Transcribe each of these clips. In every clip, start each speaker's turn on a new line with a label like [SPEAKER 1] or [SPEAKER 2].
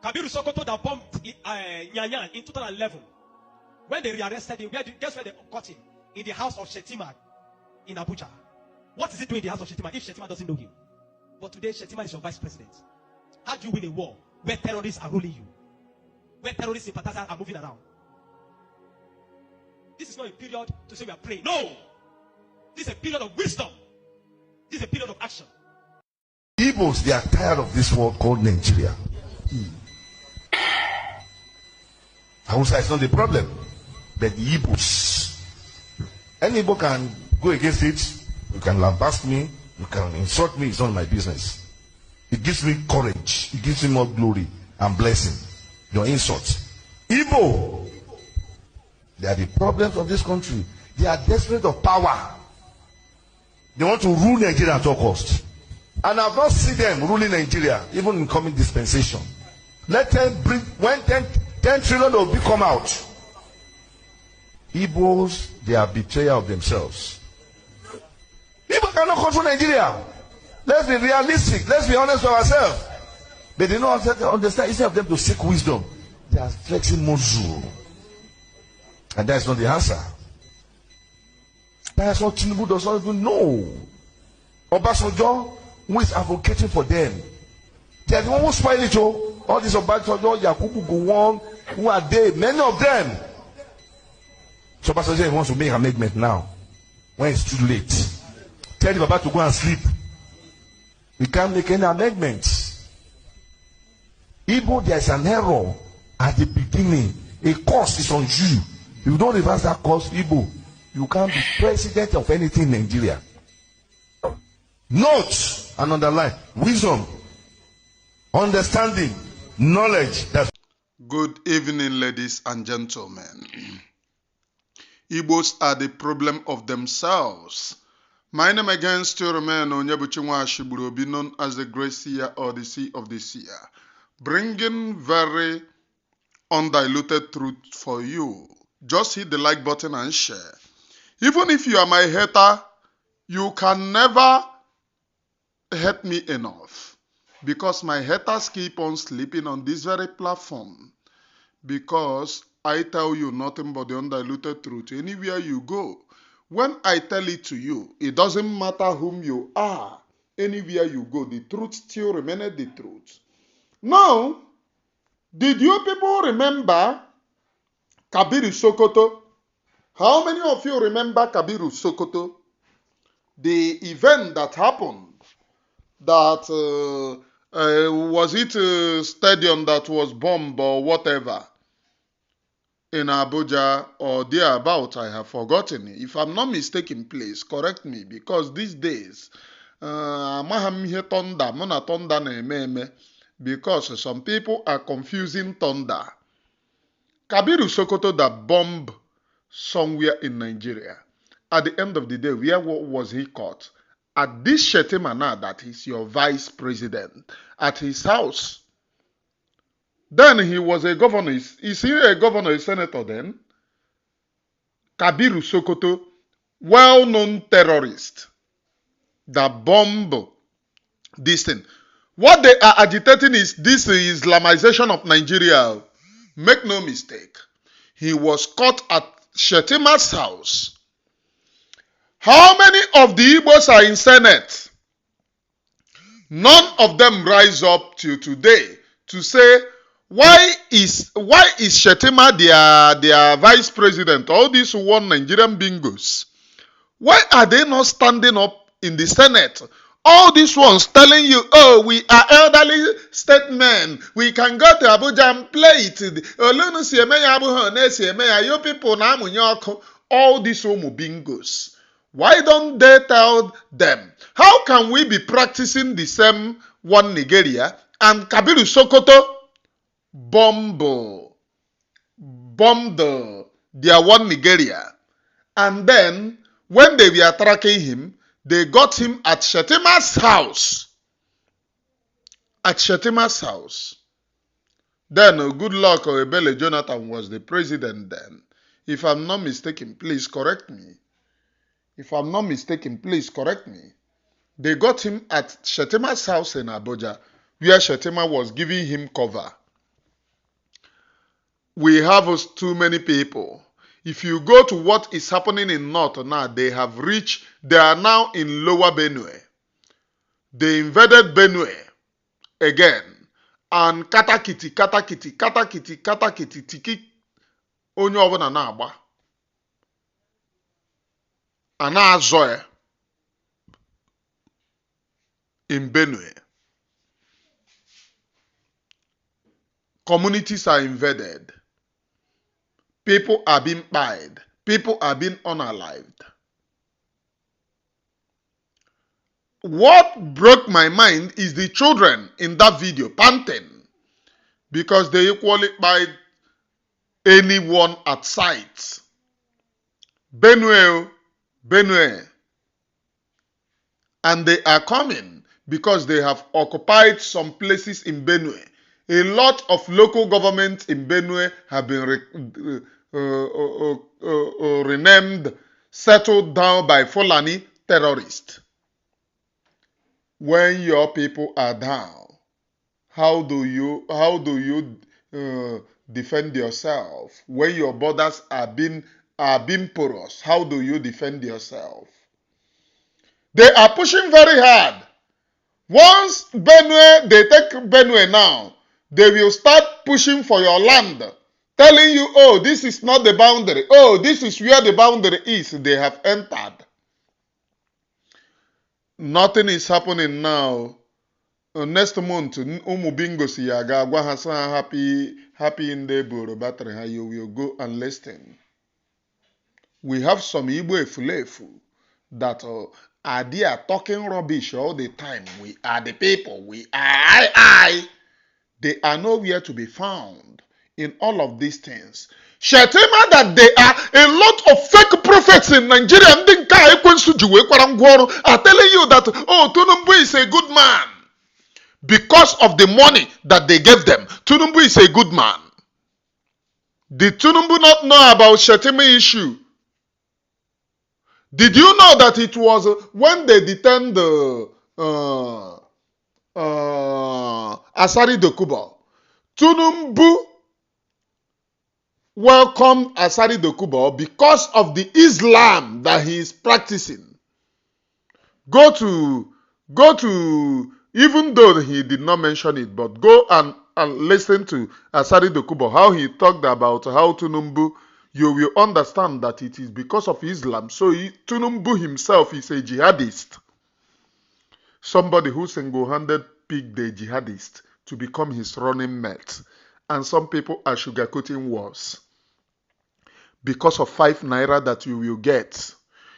[SPEAKER 1] Kabiru Sokoto that bombed Nyanyan in 2011. When they rearrested him, guess where they caught him? In the house of Shetima in Abuja. What is he doing in the house of Shetima if Shetima doesn't know him? But today, Shetima is your vice president. How do you win a war where terrorists are ruling you? Where terrorist sympathizers are moving around? This is not a period to say we are praying. No! This is a period of wisdom. This is a period of action.
[SPEAKER 2] Igbos, they are tired of this world called Nigeria. Hausa is not the problem, but the Igbos. Any Igbo can go against it. You can lambast me. You can insult me. It's not my business. It gives me courage. It gives me more glory and blessing. Your insult. Igbo, they are the problems of this country. They are desperate of power. They want to rule Nigeria at all costs. And I've not seen them ruling Nigeria, even in coming dispensation. Let them bring, when 10 trillion will come out. Igbos, they are betrayer of themselves. People cannot control Nigeria. Let's be realistic. Let's be honest with ourselves. But they don't understand. Instead of them to seek wisdom, they are flexing muscle. And that's not the answer. That's what Tinubu does not even know. Obasanjo, who is advocating for them. They are the one who spoil it. All these Obasanjo, Yakubu Gowon, who are they? Many of them. So Obasanjo wants to make an amendment now. When it's too late. Tell the Baba to go and sleep. We can't make any amendments. Igbo, there is an error at the beginning. A course is on you. If you don't reverse that course, Igbo, you can't be president of anything in Nigeria. Note and underline wisdom, understanding, knowledge. That's
[SPEAKER 3] Good evening, ladies and gentlemen. Igbos are the problem of themselves. My name again still remains Onyebuchinwa Ashiburobi, known as the Great Seer or the Sea of the Seer, bringing very undiluted truth for you. Just hit the like button and share. Even if you are my hater, you can never hate me enough, because my haters keep on sleeping on this very platform, because I tell you nothing but the undiluted truth anywhere you go. When I tell it to you, it doesn't matter whom you are. Anywhere you go, the truth still remains the truth. Now, did you people remember Kabiru Sokoto? How many of you remember Kabiru Sokoto? The event that happened, that was it a stadium that was bombed or whatever in Abuja or thereabout? I have forgotten. If I'm not mistaken, please correct me, because these days because some people are confusing thunder. Kabiru Sokoto that bombed somewhere in Nigeria. At the end of the day, where was he caught? At this Shetimana that is your vice president, at his house. Then he was a governor. Is he a governor, a senator then? Kabiru Sokoto, well-known terrorist that bombed this thing. What they are agitating is this Islamization of Nigeria. Make no mistake. He was caught at Shetima's house. How many of the Igbos are in Senate? None of them rise up till today to say, why is Shetima their vice president? All these one Nigerian bingos. Why are they not standing up in the Senate? All these ones telling you, oh, we are elderly statesmen. We can go to Abuja and play it. You people, all these homo bingos. Why don't they tell them? How can we be practicing the same one Nigeria and Kabiru Sokoto bombed their one Nigeria? And then when they were tracking him, they got him at Shetima's house. At Shetima's house. Then, good luck, Ebele Jonathan was the president then. If I'm not mistaken, please correct me. If I'm not mistaken, please correct me. They got him at Shetima's house in Abuja, where Shetima was giving him cover. we have too many people. If you go to what is happening in North now, they are now in Lower Benue. They invaded Benue again. And katakiti, tiki, onye ọbụla na-agba. A na-azọ ya in Benue. Communities are invaded. People are being pied. People are being unalived. What broke my mind is the children in that video panting because they equally pied anyone at sight. Benue. And they are coming because they have occupied some places in Benue. A lot of local governments in Benue have been renamed, settled down by Fulani terrorists. When your people are down, how do you defend yourself? When your borders are being porous, how do you defend yourself? They are pushing very hard. Once they take Benue now, they will start pushing for your land, telling you, oh, this is not the boundary. Oh, this is where the boundary is. They have entered. Nothing is happening now. Next month, Umu Bingo Siyaga, happy in the Boro battery, you will go and listen. We have some Igbo Efulefu that are there talking rubbish all the time. We are the people. We are They are nowhere to be found in all of these things. Shetima that there are a lot of fake prophets in Nigeria are telling you that, oh, Tunumbu is a good man. Because of the money that they gave them, Tunumbu is a good man. Did Tunumbu not know about Shetima issue? Did you know that it was when they detained Asari Dokubo, Tunumbu welcomed Asari Dokubo because of the Islam that he is practicing. Go to, even though he did not mention it, but go and listen to Asari Dokubo, how he talked about how Tunumbu, you will understand that it is because of Islam. So Tunumbu himself is a jihadist. Somebody who single-handed picked the jihadist to become his running mate. And some people are sugarcoating wars. Because of 5 naira that you will get,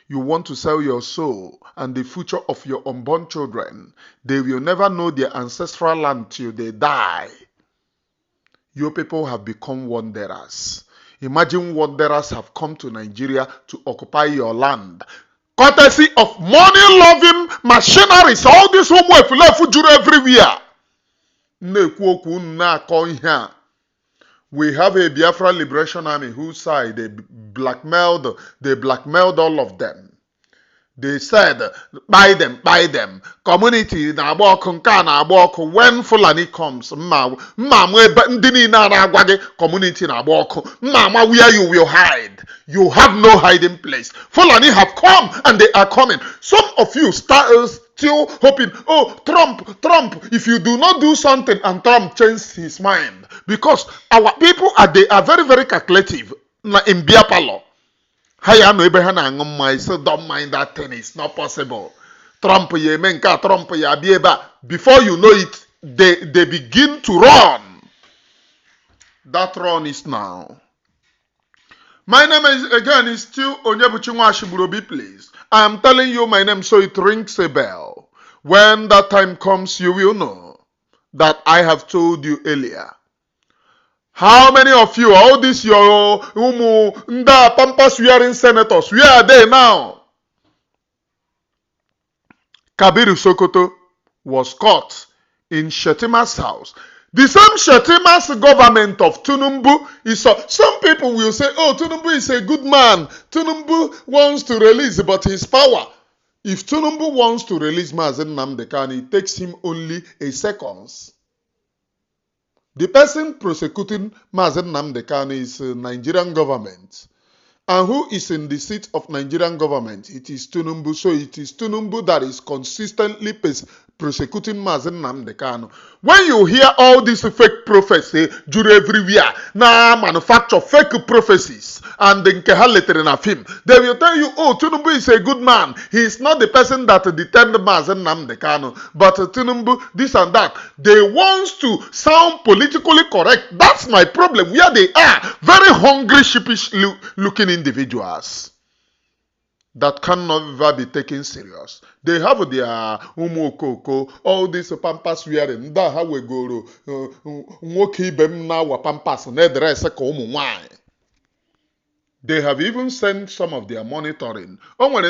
[SPEAKER 3] you want to sell your soul and the future of your unborn children. They will never know their ancestral land till they die. Your people have become wanderers. Imagine wanderers have come to Nigeria to occupy your land. Courtesy of money-loving machineries, all this homework everywhere. We have a Biafra Liberation Army whose side they blackmailed all of them. They said, buy them. Community na aboko. When Fulani comes, community na aboko. Mama, where you will hide? You have no hiding place. Fulani have come and they are coming. Some of you still hoping, oh, Trump, if you do not do something and Trump changes his mind. Because our people they are very, very calculative in Biapalo. So don't mind that thing, it's not possible. Trump, before you know it, they begin to run. That run is now. My name is still Onyebuchinwashiburobi, please. I am telling you my name so it rings a bell. When that time comes, you will know that I have told you earlier. How many of you, all these your Nda Pampas wearing senators, where are they now? Kabiru Sokoto was caught in Shetima's house. The same Shetima's government of Tunumbu is some people will say, oh, Tunumbu is a good man. Tunumbu wants to release, but his power. If Tunumbu wants to release Mazen Nnamdi Kanu, it takes him only a second. The person prosecuting Mazen Nnamdi Kanu is Nigerian government. And who is in the seat of Nigerian government? It is Tinubu. So it is Tinubu that is consistently prosecuting Mazen Nnamdi Kanu. When you hear all these fake prophecies, jury everywhere, now manufacture fake prophecies, and then in a film, they will tell you, oh, Tinubu is a good man. He is not the person that detained Mazen Nnamdi Kanu, but Tinubu, this and that. They want to sound politically correct. That's my problem. Where they are, very hungry, sheepish looking individuals that cannot ever be taken serious. They have their umokoko, all this pampas wearing, that how we go pampas they have even sent some of their monitoring. You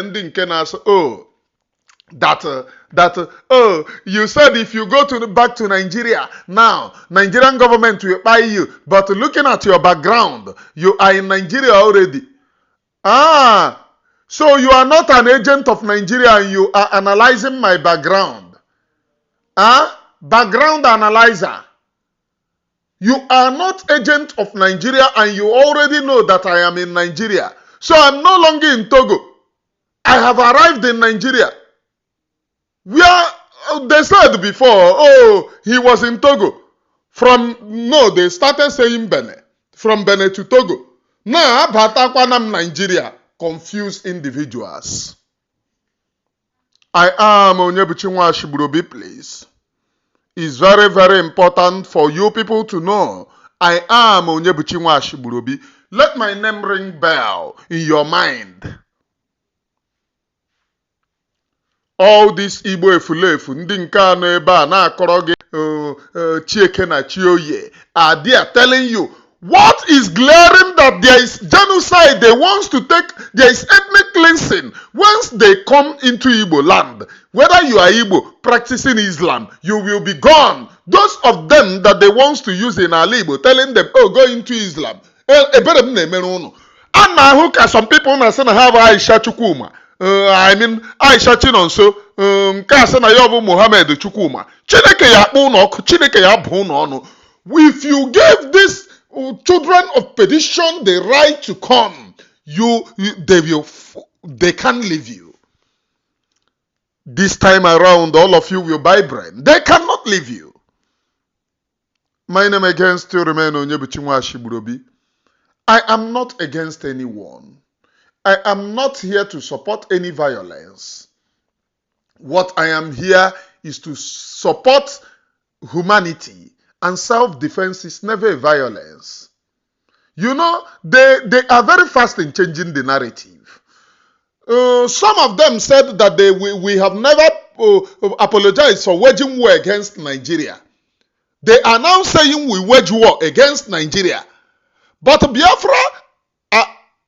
[SPEAKER 3] said if you go back to Nigeria now, Nigerian government will buy you, but looking at your background, you are in Nigeria already. So you are not an agent of Nigeria and you are analyzing my background. Background analyzer. You are not agent of Nigeria and you already know that I am in Nigeria. So I'm no longer in Togo. I have arrived in Nigeria. Where they said before, oh, he was in Togo. They started saying Benin. From Benin to Togo. Now, Batakwanam, Nigeria. Confused individuals. I am Onyebuchinwa Shiburobi, please. It's very, very important for you people to know. I am Onyebuchinwa Shiburobi. Let my name ring bell in your mind. All this Igbo efulefu, ndị nke anọ ebe a na-akọrọ gị Chieke na Chioye are there telling you what is glaring that there is genocide. They want to there is ethnic cleansing. Once they come into Igbo land, whether you are Igbo practicing Islam, you will be gone. Those of them that they want to use in Ali Igbo, telling them, oh, go into Islam. And some people may say, have Aisha Chukwuma. Aisha Chinonso, Kasana Yobu Muhammad Chukwuma. If you give this children of perdition the right to come, they can't leave you. This time around, all of you will buy bread. They cannot leave you. My name again still remains Onyebuchinwa Shiburobi. I am not against anyone. I am not here to support any violence. What I am here is to support humanity, and self-defense is never a violence. You know, they are very fast in changing the narrative. Some of them said that we have never apologized for waging war against Nigeria. They are now saying we wage war against Nigeria. But Biafra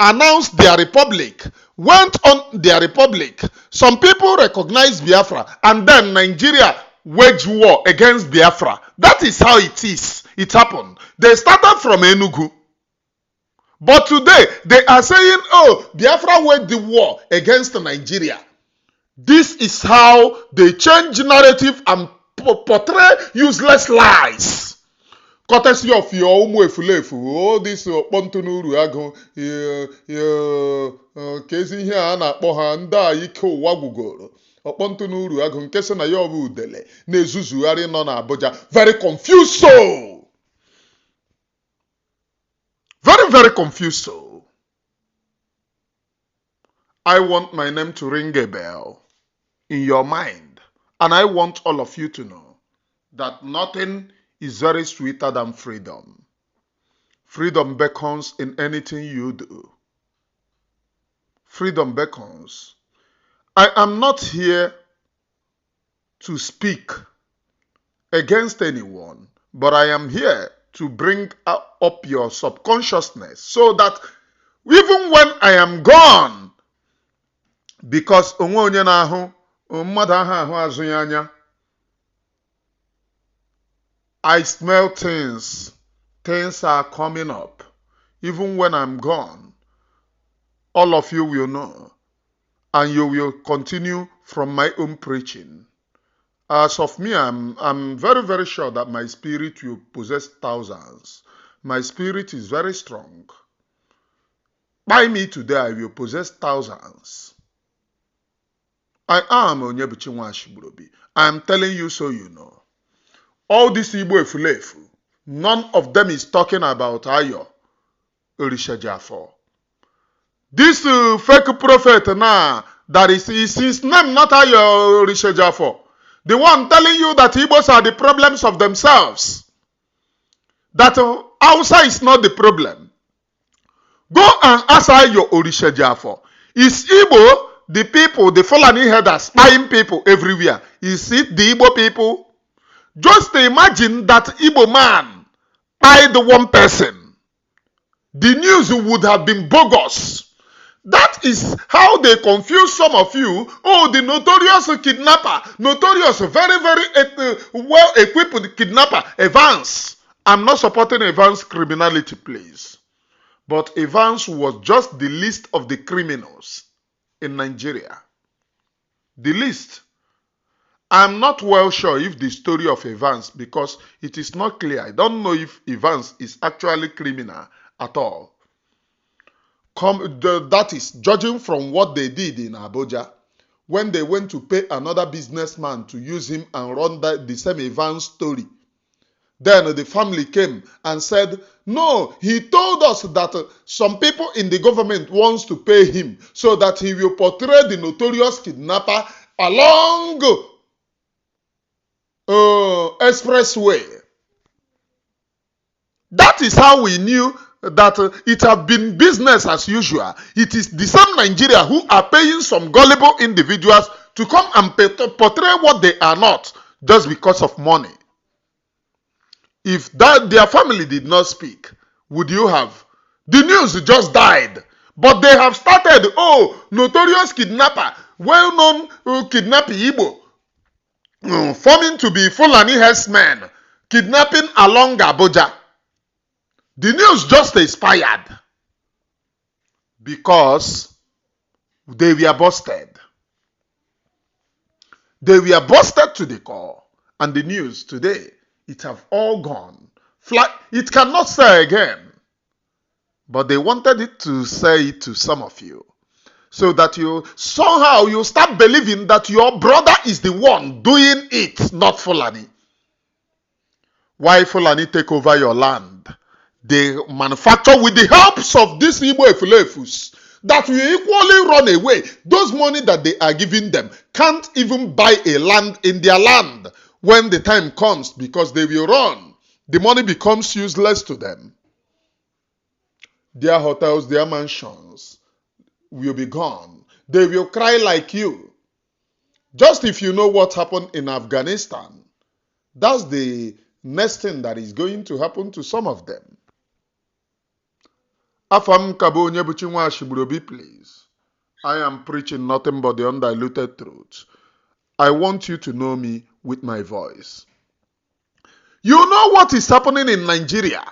[SPEAKER 3] announced their republic, went on their republic. Some people recognized Biafra, and then Nigeria waged war against Biafra. That is how it is. It happened. They started from Enugu. But today, they are saying, oh, Biafra waged the war against Nigeria. This is how they change narrative and portray useless lies. Courtesy of your Umuefulefu, all this Pontunuru Ago, Kezi here, Anna Pohanda, Iko Wagugoro, Pontunuru Ago, Kesana Yovu Dele, Nezuzu, Arinona Abuja, very confused soul. Very, very confused soul. I want my name to ring a bell in your mind, and I want all of you to know that nothing is very sweeter than freedom. Freedom beckons in anything you do. Freedom beckons. I am not here to speak against anyone, but I am here to bring up your subconsciousness so that even when I am gone, because I smell things. Things are coming up. Even when I'm gone, all of you will know. And you will continue from my own preaching. As of me, I'm very, very sure that my spirit will possess thousands. My spirit is very strong. By me today, I will possess thousands. I am Onyebuchi Nwashigburobi. I am telling you so you know. All this Igbo efulefu, none of them is talking about Ayo Orisajiafo. This fake prophet now, that is his name not Ayo Orisajiafo. The one telling you that Igbos are the problems of themselves. That Hausa is not the problem. Go and ask Ayo Orisajiafo. Is Igbo the people, the Fulani headers, spying people everywhere? Is it the Igbo people? Just imagine that Igbo man spied one person. The news would have been bogus. That is how they confuse some of you. Oh, the notorious kidnapper, notorious, very, very well-equipped kidnapper, Evans. I'm not supporting Evans' criminality, please. But Evans was just the list of the criminals in Nigeria. The list. I'm not well sure if the story of Evans, because it is not clear. I don't know if Evans is actually criminal at all. That is, judging from what they did in Abuja, when they went to pay another businessman to use him and run the same Evans story. Then the family came and said, no, he told us that some people in the government wants to pay him so that he will portray the notorious kidnapper along expressway. That is how we knew that it had been business as usual. It is the same Nigeria who are paying some gullible individuals to come and portray what they are not just because of money. If their family did not speak, would you have? The news just died. But they have started, notorious kidnapper, well-known kidnapping Igbo, forming to be Fulani herdsmen, kidnapping along Abuja. The news just expired because they were busted. They were busted to the core. And the news today, it have all gone. It cannot say again. But they wanted it to say it to some of you. So that you start believing that your brother is the one doing it, not Fulani. Why Fulani take over your land? They manufacture with the helps of these Igbo efulefus that will equally run away. Those money that they are giving them can't even buy a land in their land when the time comes, because they will run. The money becomes useless to them. Their hotels, their mansions will be gone. They will cry like you. Just if you know what happened in Afghanistan, that's the next thing that is going to happen to some of them. Afam Kabo Onyebuchi Nwashigburobi, please. I am preaching nothing but the undiluted truth. I want you to know me with my voice. You know what is happening in Nigeria?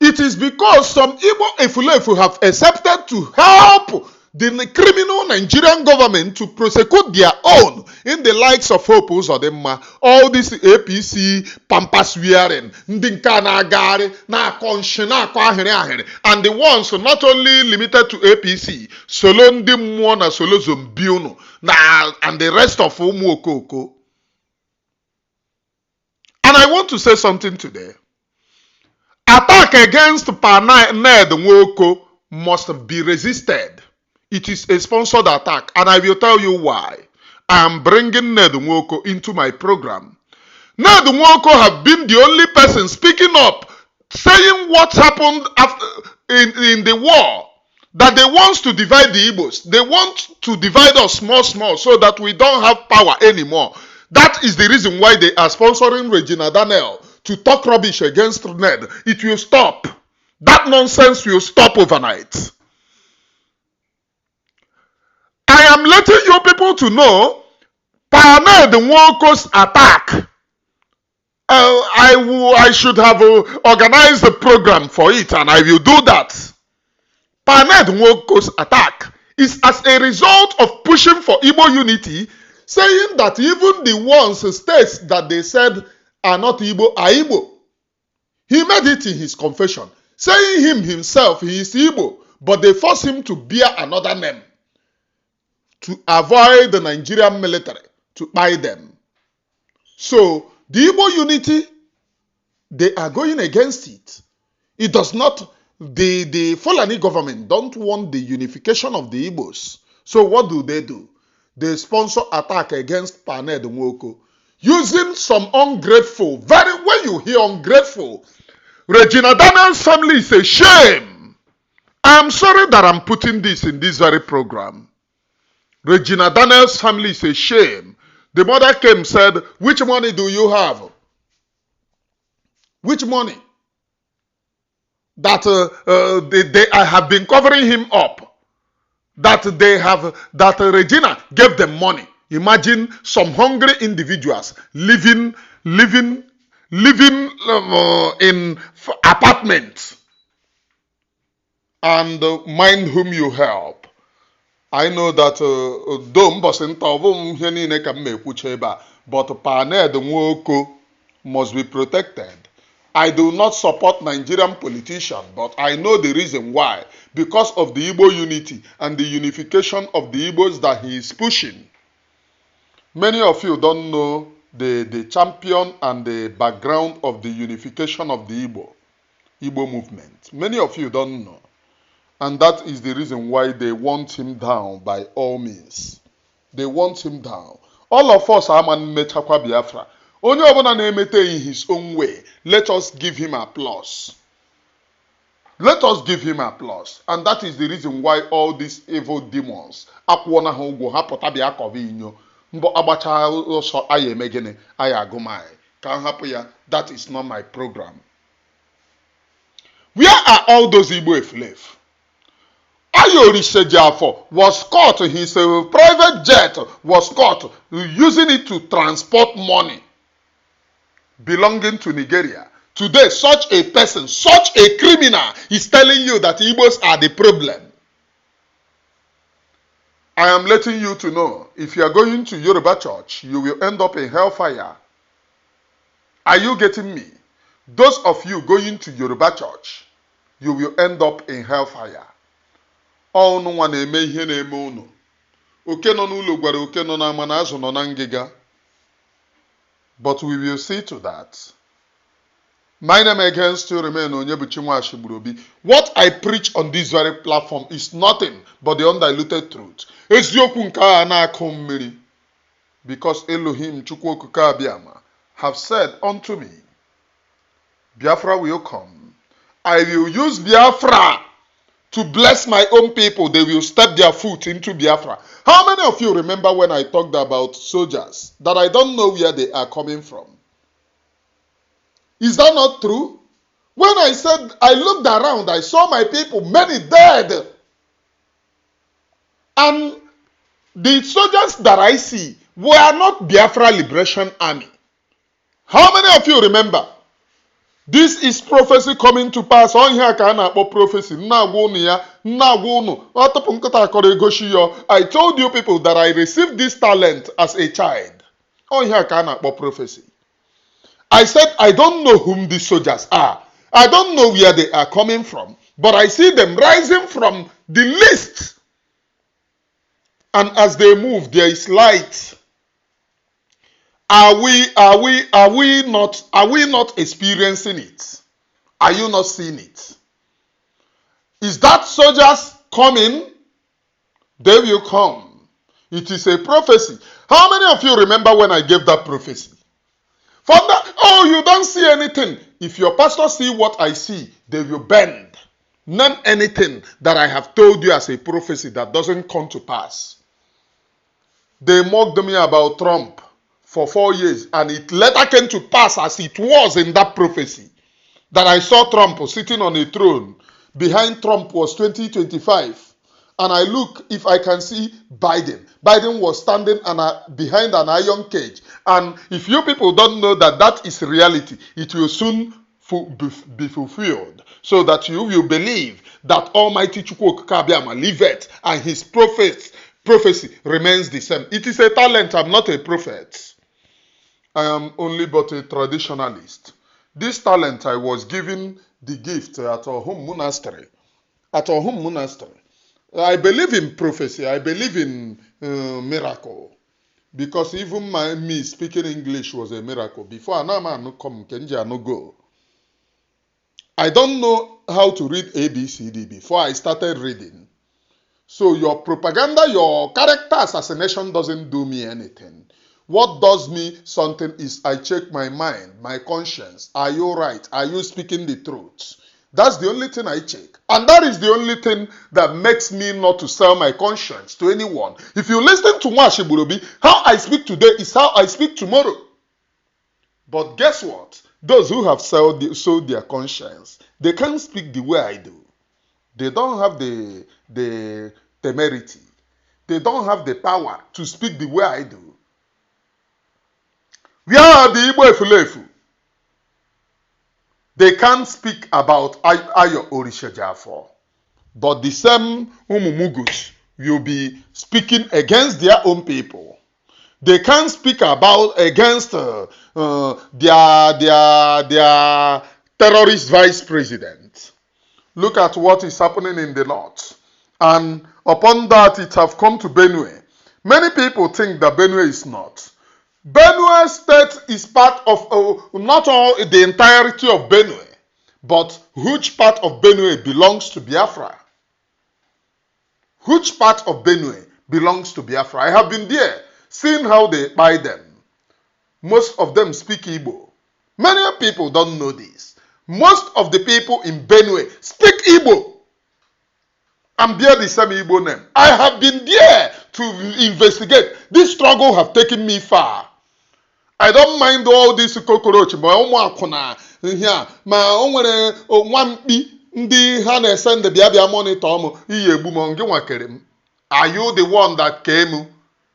[SPEAKER 3] It is because some Igbo efulefu have accepted to help the criminal Nigerian government to prosecute their own in the likes of Hope Uzodimma, all this APC pampas wearing, and the ones not only limited to APC, solo ndi mmụọ na solo zombiuno, and the rest of Umuokoko. And I want to say something today. Attack against Ned Nwoko must be resisted. It is a sponsored attack, and I will tell you why. I am bringing Ned Nwoko into my program. Ned Nwoko have been the only person speaking up, saying what happened after, in the war, that they want to divide the Igbos. They want to divide us small, so that we don't have power anymore. That is the reason why they are sponsoring Regina Daniel to talk rubbish against Ned. It will stop. That nonsense will stop overnight. I am letting you people to know, Ned Nwoko's attack. I should have organized a program for it, and I will do that. Ned Nwoko's attack is as a result of pushing for Igbo unity saying that even the ones states that they said are not Igbo are Igbo. He made it in his confession, saying himself he is Igbo, but they forced him to bear another name to avoid the Nigerian military to buy them. So the Igbo unity, they are going against it. It does not, the Fulani government don't want the unification of the Igbos. So what do? They sponsor attack against Paned Nwoko using some ungrateful, when you hear ungrateful, Regina Daniel's family is a shame. I'm sorry that I'm putting this in this very program. Regina Daniel's family is a shame. The mother came and said, which money do you have? Which money? That I have been covering him up. That Regina gave them money. Imagine some hungry individuals living in apartments. And mind whom you help. I know that but Paned Nwoko must be protected. I do not support Nigerian politicians, but I know the reason why. Because of the Igbo unity and the unification of the Igbos that he is pushing. Many of you don't know the champion and the background of the unification of the Igbo movement. Many of you don't know. And that is the reason why they want him down by all means. They want him down. All of us are man mechakwa Biafra. Onye ọbụla na-emete in his own way. Let us give him applause. Let us give him applause. And that is the reason why all these evil demons akwụna ha ụgwọ ha pụta bịa kọva inyo. Mbọ agbacha ọsọ aya eme gịnị aya agụmai. Ka hapụ ya. That is not my program. Where are all those Igbo eflef? Ayo Orisajiafo was caught, his private jet was caught using it to transport money belonging to Nigeria. Today, such a person, such a criminal is telling you that Igbos are the problem. I am letting you to know, if you are going to Yoruba church, you will end up in hellfire. Are you getting me? Those of you going to Yoruba church, you will end up in hellfire. All no one eme ihe na-eme unu. Oke nọ n'ụlọ gwara oke nọ n'ama na azụ nọ na ngịga. But we will see to that. My name again still remain Onyebuchinwa. What I preach on this very platform is nothing but the undiluted truth. Eziokwu nke a na-akụ mmiri. Because Elohim Chukwu Okike Abịama have said unto me, Biafra will come. I will use Biafra to bless my own people. They will step their foot into Biafra. How many of you remember when I talked about soldiers that I don't know where they are coming from? Is that not true? When I said, I looked around, I saw my people, many dead. And the soldiers that I see were not Biafra Liberation Army. How many of you remember? This is prophecy coming to pass. On here ka na-akpọ prophecy. I told you people that I received this talent as a child. On here ka na-akpọ prophecy. I said I don't know whom these soldiers are. I don't know where they are coming from, but I see them rising from the least. And as they move, there is light. Are we not experiencing it? Are you not seeing it? Is that soldiers coming? They will come. It is a prophecy. How many of you remember when I gave that prophecy? From that, oh, you don't see anything. If your pastor see what I see, they will bend. Name anything that I have told you as a prophecy that doesn't come to pass. They mocked me about Trump for 4 years, and it later came to pass as it was in that prophecy that I saw Trump sitting on a throne. Behind Trump was 2025, and I look if I can see Biden. Biden was standing behind an iron cage, and if you people don't know that that is reality, it will soon be fulfilled, so that you will believe that Almighty Chukwu Okike Abịama liveth, and his prophets prophecy remains the same. It is a talent. I'm not a prophet. I am only but a traditionalist. This talent I was given the gift at our home monastery. At our home monastery. I believe in prophecy. I believe in miracle. Because even me speaking English was a miracle. Before Anama come, Kenja no go. I don't know how to read ABCD before I started reading. So your propaganda, your character assassination doesn't do me anything. What does me something is I check my mind, my conscience. Are you right? Are you speaking the truth? That's the only thing I check. And that is the only thing that makes me not to sell my conscience to anyone. If you listen to Mwashiburobi, how I speak today is how I speak tomorrow. But guess what? Those who have sold their conscience, they can't speak the way I do. They don't have the temerity. They don't have the power to speak the way I do. Where are the Igbo Efulefu? They can't speak about Ayo Orisajiafo. But the same Umumugus will be speaking against their own people. They can't speak about against their terrorist vice president. Look at what is happening in the north. And upon that, it have come to Benue. Many people think that Benue is not. Benue State is part of, not all the entirety of Benue, but huge part of Benue belongs to Biafra. Huge part of Benue belongs to Biafra. I have been there, seen how they buy them. Most of them speak Igbo. Many people don't know this. Most of the people in Benue speak Igbo. And bear the same Igbo name. I have been there to investigate. This struggle have taken me far. I don't mind all this cockroach, but here, ma onwere nwampi ndị ha na-send bịa monitor ọmụ ihe egbu m ngị nwakere m. Are you the one that came?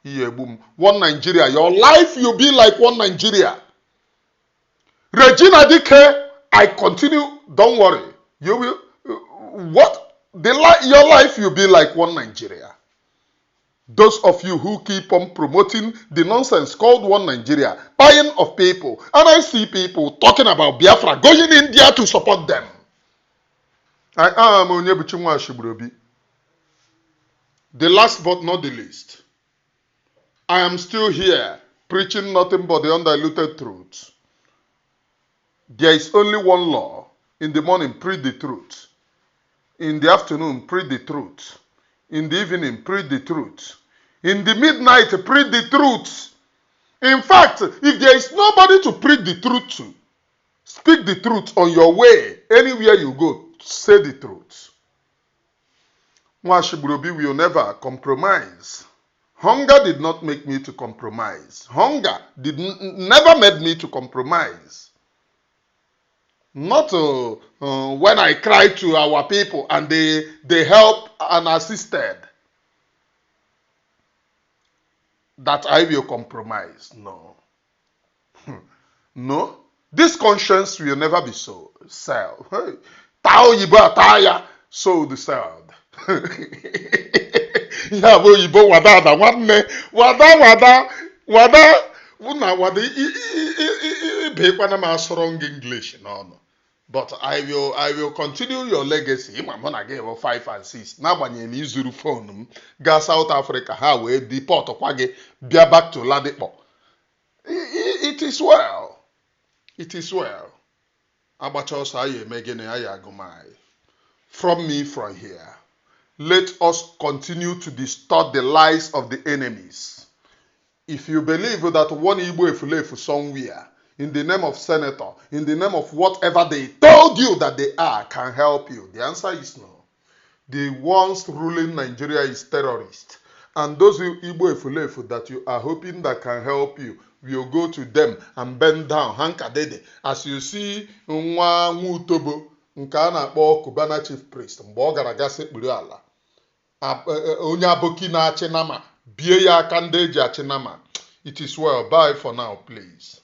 [SPEAKER 3] Ihe egbu m. One Nigeria. Your life will be like one Nigeria. Regina Dike, I continue. Don't worry. You will. What? Your life will be like one Nigeria. Those of you who keep on promoting the nonsense called one Nigeria, buying of people, and I see people talking about Biafra, going in there to support them. I am Onyebuchi Nwashiburobi. The last but not the least, I am still here preaching nothing but the undiluted truth. There is only one law. In the morning, preach the truth. In the afternoon, preach the truth. In the evening, preach the truth. In the midnight, preach the truth. In fact, if there is nobody to preach the truth to, speak the truth on your way. Anywhere you go, say the truth. Mwashiburobi will never compromise. Hunger did not make me to compromise. Hunger never made me to compromise. Not when I cried to our people and they helped and assisted, that I will compromise. No. No. This conscience will never be sold. Hey. Tao yiba taya sold sold. Yabo yibo wada da wanne wada una wada be kwa na ma strong English no. But I will continue your legacy. I'm gonna give 5 and 6. Nabanye mi zuru phone ga South Africa ha we deport kwa ge bia back to Ladipo. It is well. It is well. Abacha osaye megene ayagumai. From me from here. Let us continue to distort the lies of the enemies. If you believe that one Igbo Efulefu somewhere, in the name of senator, in the name of whatever they told you that they are, can help you, the answer is no. The ones ruling Nigeria is terrorists. And those Igbo Efulefu that you are hoping that can help you, will go to them and bend down, hankadede. As you see, nwa Mutobo, nke a na-akpọ Cubana chief priest, mgbe ọ gara gasị kpuru ala. Onye aboki na-achị nama, bie ya aka ndị eji achị nama. It is well. Bye for now, please.